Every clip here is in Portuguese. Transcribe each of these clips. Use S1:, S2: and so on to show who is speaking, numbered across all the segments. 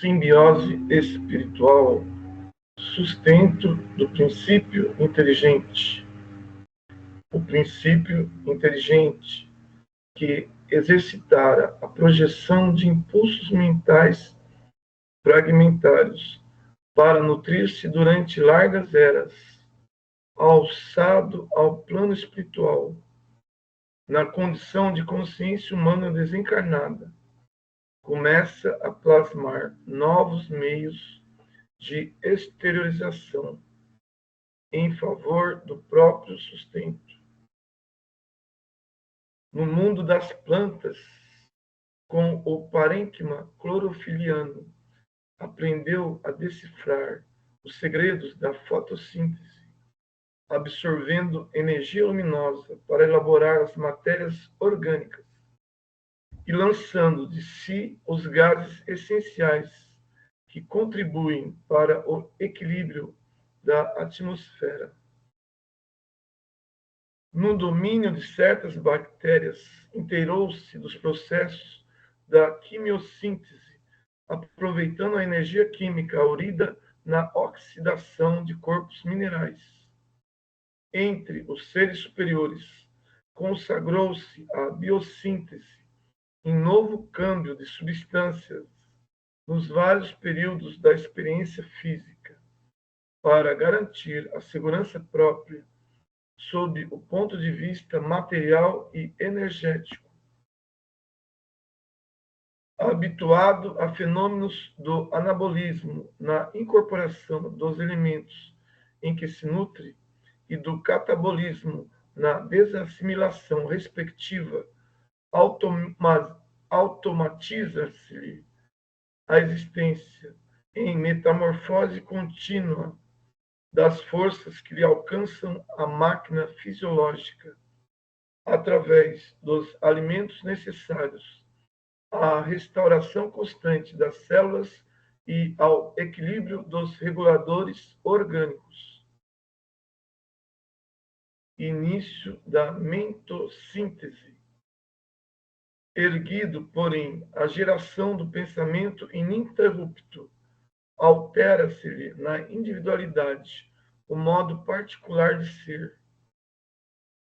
S1: simbiose espiritual, sustento do princípio inteligente. O princípio inteligente que exercitara a projeção de impulsos mentais fragmentários para nutrir-se durante largas eras, alçado ao plano espiritual, na condição de consciência humana desencarnada, começa a plasmar novos meios de exteriorização em favor do próprio sustento. No mundo das plantas, com o parênquima clorofiliano, aprendeu a decifrar os segredos da fotossíntese, absorvendo energia luminosa para elaborar as matérias orgânicas e lançando de si os gases essenciais que contribuem para o equilíbrio da atmosfera. No domínio de certas bactérias, inteirou-se dos processos da quimiossíntese, aproveitando a energia química aurida na oxidação de corpos minerais. Entre os seres superiores, consagrou-se a biossíntese em novo câmbio de substâncias nos vários períodos da experiência física, para garantir a segurança própria sob o ponto de vista material e energético. Habituado a fenômenos do anabolismo na incorporação dos elementos em que se nutre e do catabolismo na desassimilação respectiva, automatiza-se a existência em metamorfose contínua das forças que lhe alcançam a máquina fisiológica, através dos alimentos necessários à restauração constante das células e ao equilíbrio dos reguladores orgânicos. Início da mentossíntese. Erguido, porém, a geração do pensamento ininterrupto, altera-se-lhe na individualidade o modo particular de ser.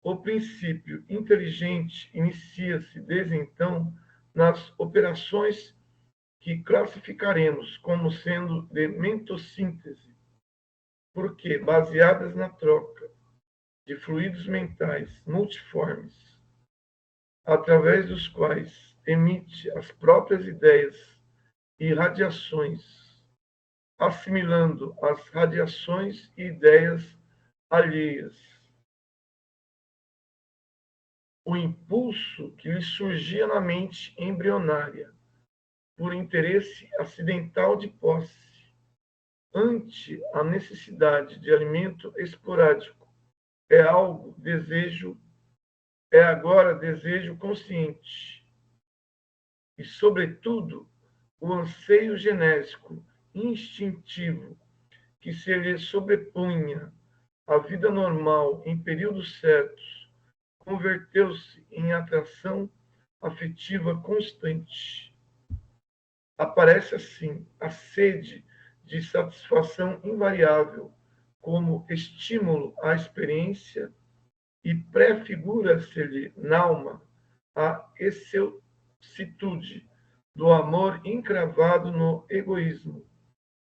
S1: O princípio inteligente inicia-se desde então nas operações que classificaremos como sendo de mentossíntese, porque baseadas na troca de fluidos mentais multiformes, através dos quais emite as próprias ideias e radiações, assimilando as radiações e ideias alheias. O impulso que lhe surgia na mente embrionária, por interesse acidental de posse, ante a necessidade de alimento esporádico, é agora desejo consciente. E, sobretudo, o anseio genésico, instintivo, que se lhe sobrepunha à vida normal em períodos certos, converteu-se em atração afetiva constante. Aparece assim a sede de satisfação invariável como estímulo à experiência e prefigura-se-lhe n'alma a excelsitude do amor encravado no egoísmo,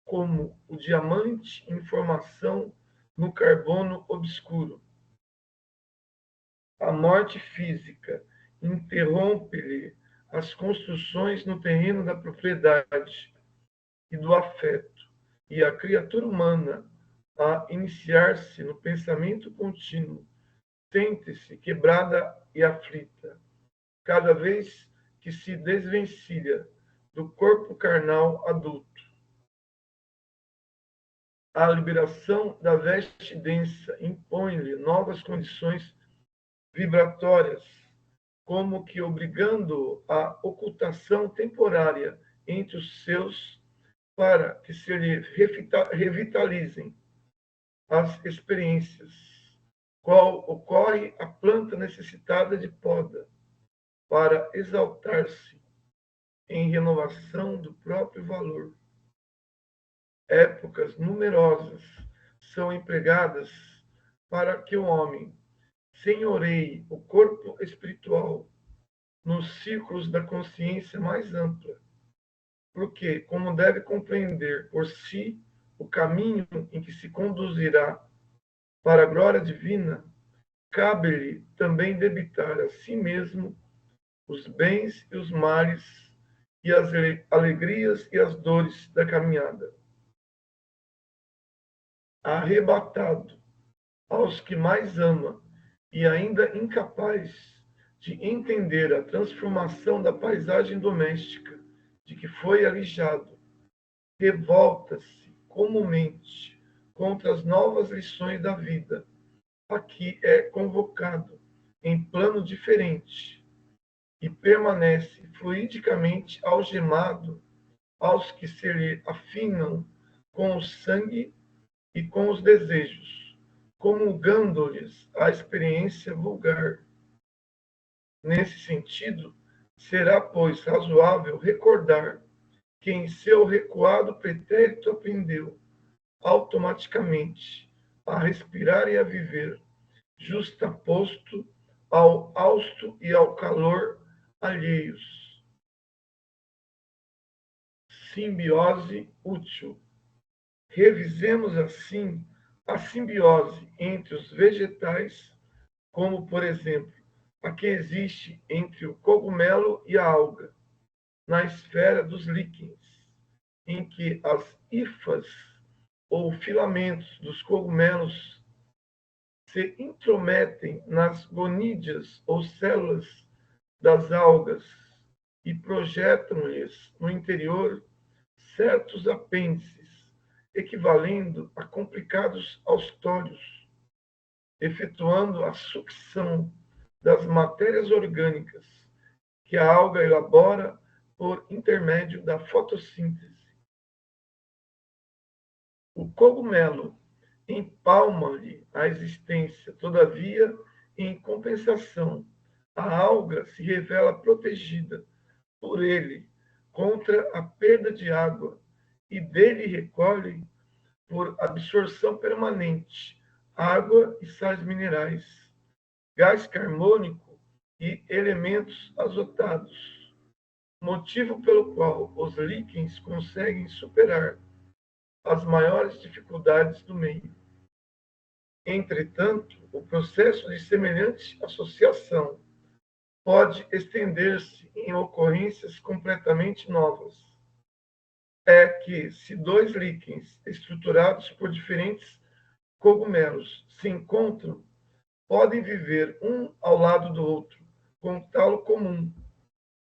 S1: como o diamante em formação no carbono obscuro. A morte física interrompe-lhe as construções no terreno da propriedade e do afeto, e a criatura humana, a iniciar-se no pensamento contínuo, sente-se quebrada e aflita, cada vez que se desvencilha do corpo carnal adulto. A liberação da veste densa impõe-lhe novas condições vibratórias, como que obrigando-o à ocultação temporária entre os seus, para que se lhe revitalizem as experiências, qual ocorre a planta necessitada de poda, para exaltar-se em renovação do próprio valor. épocas numerosas são empregadas para que o homem senhoreie o corpo espiritual nos círculos da consciência mais ampla, porque, como deve compreender por si o caminho em que se conduzirá para a glória divina, cabe-lhe também debitar a si mesmo os bens e os males e as alegrias e as dores da caminhada. Arrebatado aos que mais ama e ainda incapaz de entender a transformação da paisagem doméstica de que foi alijado, revolta-se comumente contra as novas lições da vida, a que é convocado em plano diferente, e permanece fluidicamente algemado aos que se lhe afinam com o sangue e com os desejos, comungando-lhes a experiência vulgar. Nesse sentido, será, pois, razoável recordar que em seu recuado pretérito aprendeu automaticamente a respirar e a viver, justaposto ao hausto e ao calor alheios. Simbiose útil. Revisemos assim a simbiose entre os vegetais, como, por exemplo, a que existe entre o cogumelo e a alga, na esfera dos líquens, em que as hifas ou filamentos dos cogumelos se intrometem nas gonídeas ou células das algas e projetam-lhes no interior certos apêndices, equivalendo a complicados austórios, efetuando a sucção das matérias orgânicas que a alga elabora por intermédio da fotossíntese. O cogumelo empalma-lhe a existência, todavia, em compensação, a alga se revela protegida por ele contra a perda de água e dele recolhe, por absorção permanente, água e sais minerais, gás carbônico e elementos azotados, motivo pelo qual os líquens conseguem superar as maiores dificuldades do meio. Entretanto, o processo de semelhante associação pode estender-se em ocorrências completamente novas. É que, se dois líquens estruturados por diferentes cogumelos se encontram, podem viver um ao lado do outro, com talo comum,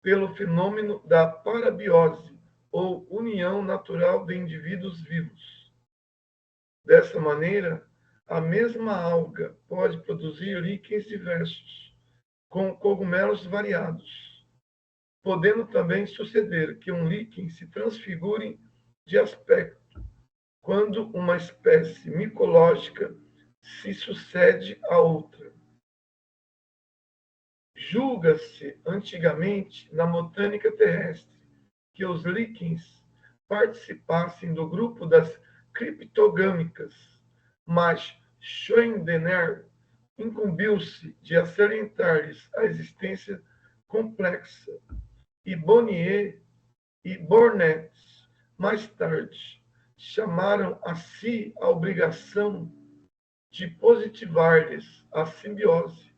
S1: pelo fenômeno da parabiose, ou união natural de indivíduos vivos. Dessa maneira, a mesma alga pode produzir líquens diversos, com cogumelos variados, podendo também suceder que um líquen se transfigure de aspecto, quando uma espécie micológica se sucede à outra. Julga-se antigamente, na botânica terrestre, que os líquens participassem do grupo das criptogâmicas, mas Schoendenner incumbiu-se de salientar-lhes a existência complexa, e Bonnier e Bornet, mais tarde, chamaram a si a obrigação de positivar-lhes a simbiose,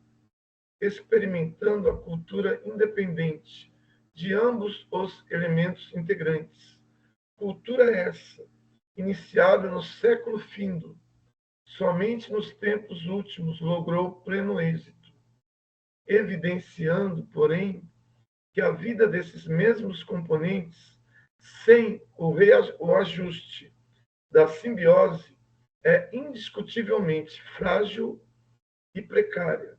S1: experimentando a cultura independente de ambos os elementos integrantes. Cultura essa, iniciada no século findo, somente nos tempos últimos logrou pleno êxito, evidenciando, porém, que a vida desses mesmos componentes, sem o ajuste da simbiose, é indiscutivelmente frágil e precária.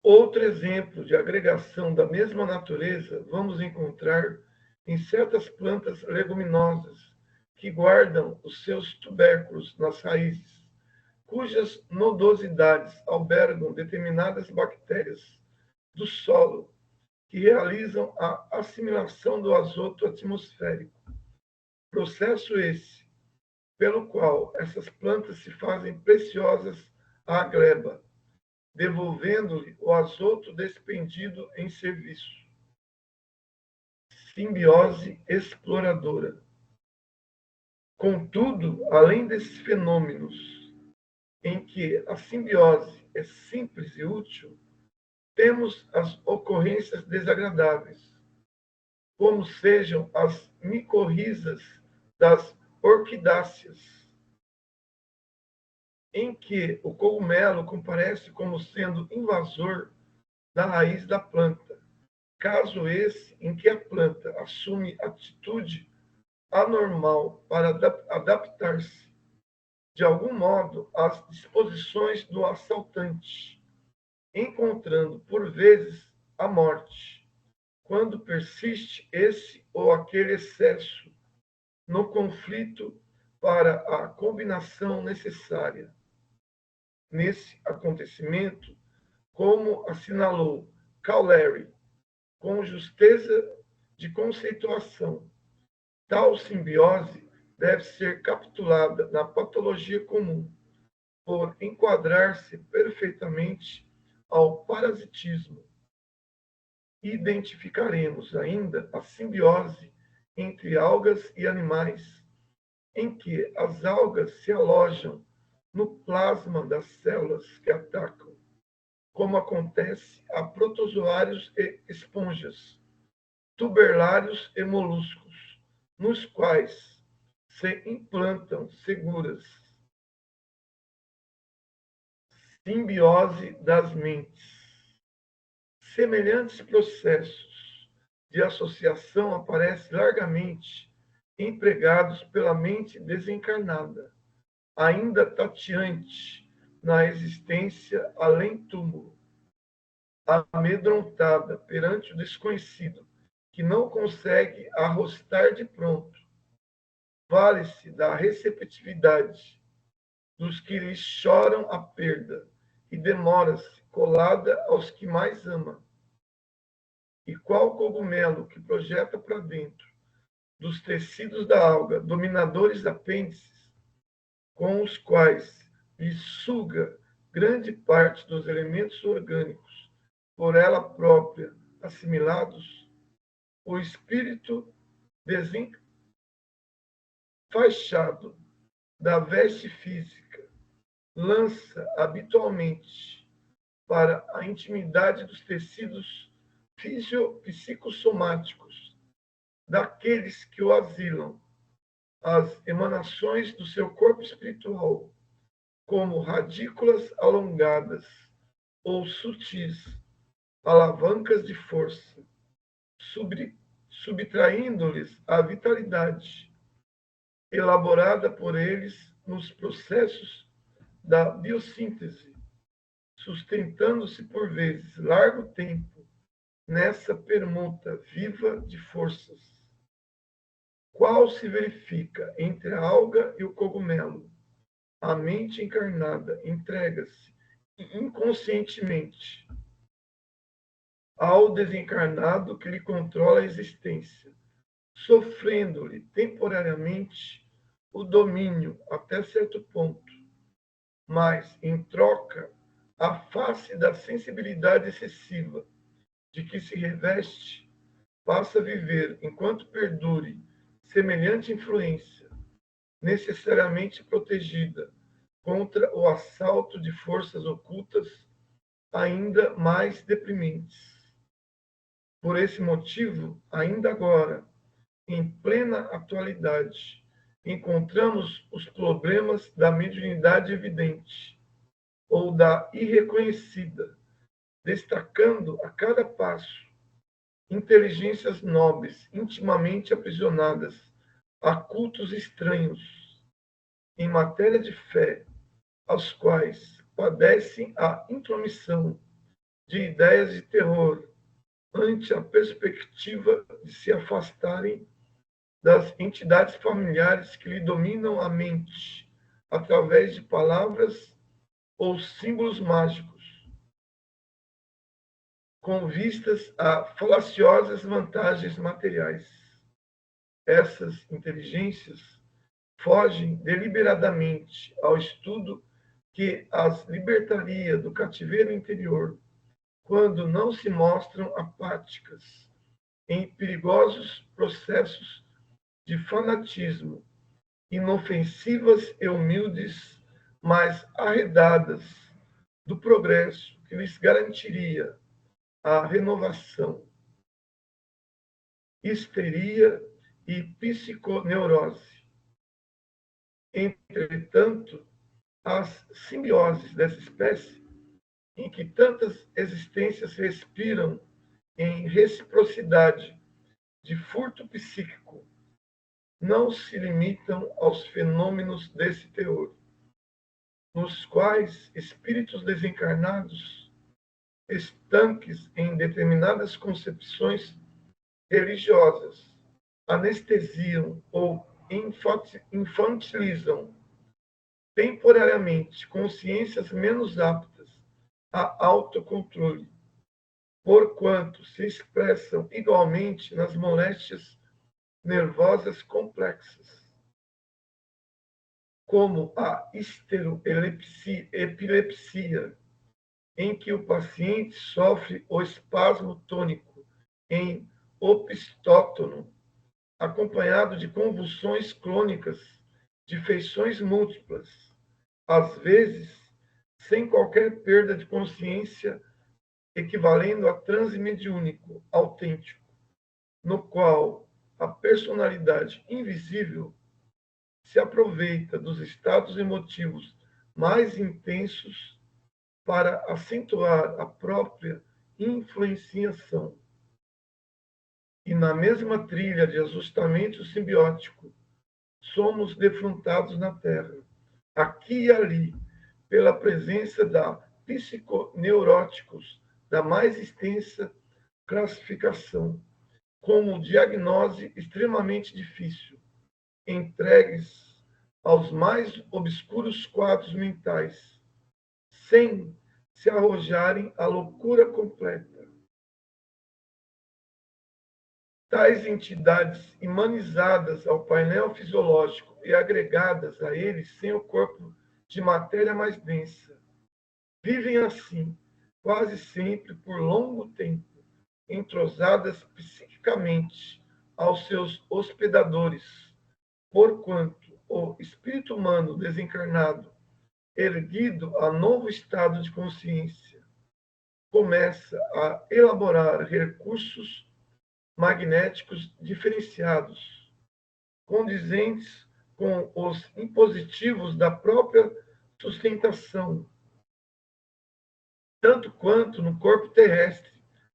S1: Outro exemplo de agregação da mesma natureza vamos encontrar em certas plantas leguminosas que guardam os seus tubérculos nas raízes, cujas nodosidades albergam determinadas bactérias do solo que realizam a assimilação do azoto atmosférico, Processo esse pelo qual essas plantas se fazem preciosas à gleba, devolvendo-lhe o azoto despendido em serviço. Simbiose exploradora. Contudo, além desses fenômenos em que a simbiose é simples e útil, temos as ocorrências desagradáveis, como sejam as micorrizas das orquidáceas, em que o cogumelo comparece como sendo invasor da raiz da planta, caso esse em que a planta assume atitude anormal para adaptar-se, de algum modo, às disposições do assaltante, encontrando, por vezes, a morte, quando persiste esse ou aquele excesso no conflito para a combinação necessária. Nesse acontecimento, como assinalou Cowlery, com justeza de conceituação, tal simbiose deve ser capitulada na patologia comum, por enquadrar-se perfeitamente ao parasitismo. Identificaremos ainda a simbiose entre algas e animais, em que as algas se alojam no plasma das células que atacam, como acontece a protozoários e esponjas, tuberlários e moluscos, nos quais se implantam seguras. Simbiose das mentes. Semelhantes processos de associação aparecem largamente empregados pela mente desencarnada, ainda tateante na existência além-túmulo, amedrontada perante o desconhecido, que não consegue arrostar de pronto. Vale-se da receptividade dos que lhes choram a perda e demora-se colada aos que mais ama. E qual cogumelo que projeta para dentro dos tecidos da alga dominadores apêndices, com os quais lhe suga grande parte dos elementos orgânicos por ela própria assimilados, o espírito desenfaixado da veste física lança habitualmente para a intimidade dos tecidos psicossomáticos daqueles que o asilam as emanações do seu corpo espiritual, como radículas alongadas ou sutis alavancas de força, subtraindo-lhes a vitalidade, elaborada por eles nos processos da biossíntese, sustentando-se por vezes largo tempo nessa permuta viva de forças. Qual se verifica entre a alga e o cogumelo? A mente encarnada entrega-se inconscientemente ao desencarnado que lhe controla a existência, sofrendo-lhe temporariamente o domínio até certo ponto, mas, em troca, a face da sensibilidade excessiva de que se reveste, passa a viver, enquanto perdure semelhante influência, necessariamente protegida contra o assalto de forças ocultas ainda mais deprimentes. Por esse motivo, ainda agora, em plena atualidade, encontramos os problemas da mediunidade evidente ou da irreconhecida, destacando a cada passo inteligências nobres intimamente aprisionadas a cultos estranhos em matéria de fé, aos quais padecem a intromissão de ideias de terror ante a perspectiva de se afastarem das entidades familiares que lhe dominam a mente através de palavras ou símbolos mágicos, com vistas a falaciosas vantagens materiais. essas inteligências fogem deliberadamente ao estudo que as libertaria do cativeiro interior, quando não se mostram apáticas em perigosos processos de fanatismo, inofensivas e humildes, mas arredadas do progresso que lhes garantiria a renovação, histeria e psiconeurose. Entretanto, as simbioses dessa espécie, em que tantas existências respiram em reciprocidade de furto psíquico, não se limitam aos fenômenos desse teor, nos quais espíritos desencarnados, estanques em determinadas concepções religiosas, anestesiam ou infantilizam temporariamente consciências menos aptas a autocontrole, porquanto se expressam igualmente nas moléstias nervosas complexas, como a epilepsia, em que o paciente sofre o espasmo tônico em opistótono, acompanhado de convulsões crônicas de feições múltiplas, às vezes sem qualquer perda de consciência, equivalendo a transe mediúnico autêntico, no qual a personalidade invisível se aproveita dos estados emotivos mais intensos para acentuar a própria influenciação. E na mesma trilha de ajustamento simbiótico, somos defrontados na Terra, aqui e ali, pela presença da psiconeuróticos da mais extensa classificação, como diagnose extremamente difícil, entregues aos mais obscuros quadros mentais, sem se arrojarem à loucura completa. Tais entidades imanizadas ao painel fisiológico e agregadas a ele sem o corpo de matéria mais densa, vivem assim, quase sempre por longo tempo, entrosadas psiquicamente aos seus hospedadores, porquanto o espírito humano desencarnado, erguido a novo estado de consciência, começa a elaborar recursos magnéticos diferenciados, condizentes com os impositivos da própria sustentação, tanto quanto no corpo terrestre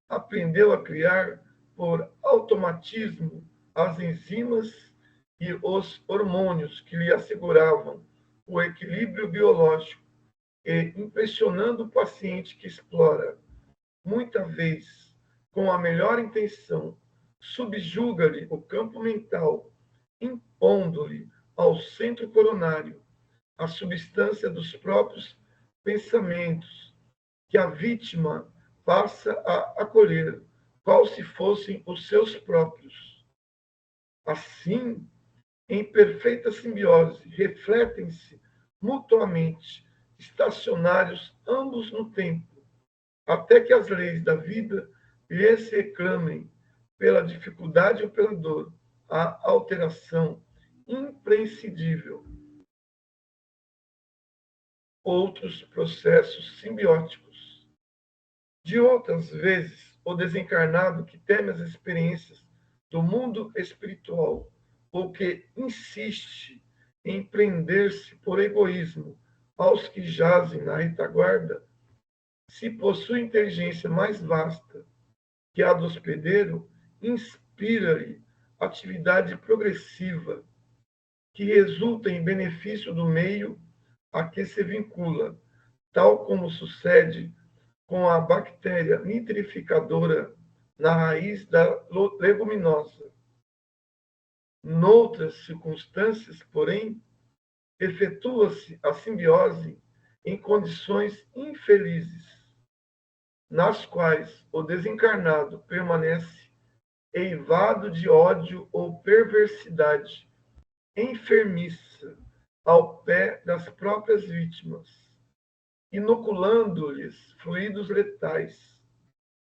S1: aprendeu a criar por automatismo as enzimas e os hormônios que lhe asseguravam o equilíbrio biológico e, impressionando o paciente que explora, muita vez com a melhor intenção, subjuga-lhe o campo mental, impondo-lhe ao centro coronário a substância dos próprios pensamentos, que a vítima passa a acolher, qual se fossem os seus próprios. Assim, em perfeita simbiose, refletem-se mutuamente, estacionários ambos no tempo, até que as leis da vida lhes reclamem, pela dificuldade ou pela dor, a alteração imprescindível. Outros processos simbióticos. De outras vezes, o desencarnado que teme as experiências do mundo espiritual ou que insiste em prender-se por egoísmo aos que jazem na retaguarda, se possui inteligência mais vasta que a do hospedeiro, inspira-lhe atividade progressiva que resulta em benefício do meio a que se vincula, tal como sucede com a bactéria nitrificadora na raiz da leguminosa. Noutras circunstâncias, porém, efetua-se a simbiose em condições infelizes, nas quais o desencarnado permanece eivado de ódio ou perversidade enfermiça ao pé das próprias vítimas, inoculando-lhes fluidos letais,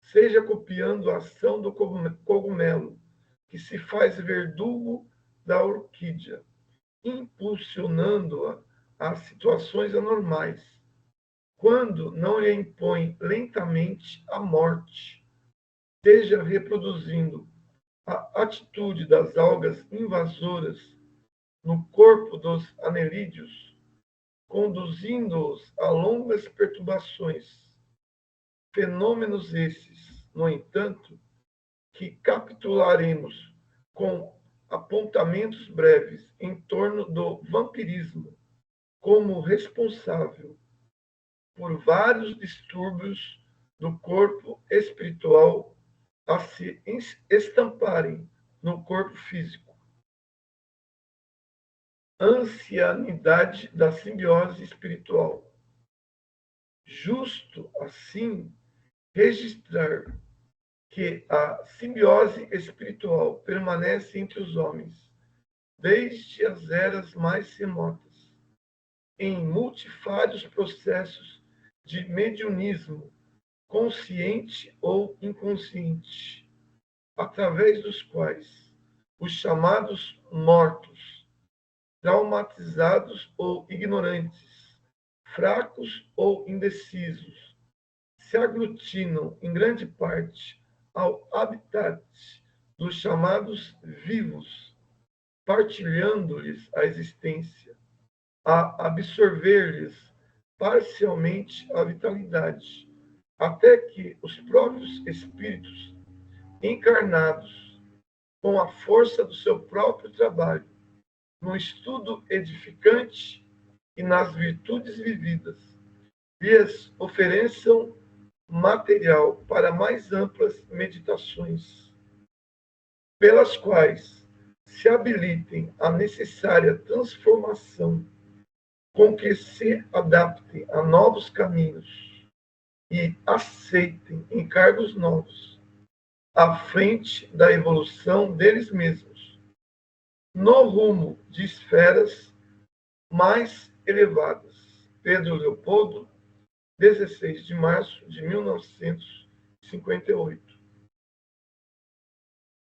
S1: seja copiando a ação do cogumelo, que se faz verdugo da orquídea, impulsionando-a a situações anormais, quando não lhe impõe lentamente a morte, seja reproduzindo a atitude das algas invasoras no corpo dos anelídeos, conduzindo-os a longas perturbações. Fenômenos esses, no entanto, que capitularemos com apontamentos breves em torno do vampirismo como responsável por vários distúrbios do corpo espiritual a se estamparem no corpo físico. Ancianidade da simbiose espiritual. Justo, assim, registrar que a simbiose espiritual permanece entre os homens desde as eras mais remotas, em multifários processos de mediunismo, consciente ou inconsciente, através dos quais os chamados mortos, traumatizados ou ignorantes, fracos ou indecisos, se aglutinam em grande parte ao habitat dos chamados vivos, partilhando-lhes a existência, a absorver-lhes parcialmente a vitalidade, até que os próprios espíritos encarnados, com a força do seu próprio trabalho, no estudo edificante e nas virtudes vividas, lhes ofereçam material para mais amplas meditações, pelas quais se habilitem à necessária transformação, com que se adaptem a novos caminhos e aceitem encargos novos, à frente da evolução deles mesmos, no rumo de esferas mais elevadas. Pedro Leopoldo, 16 de março de 1958.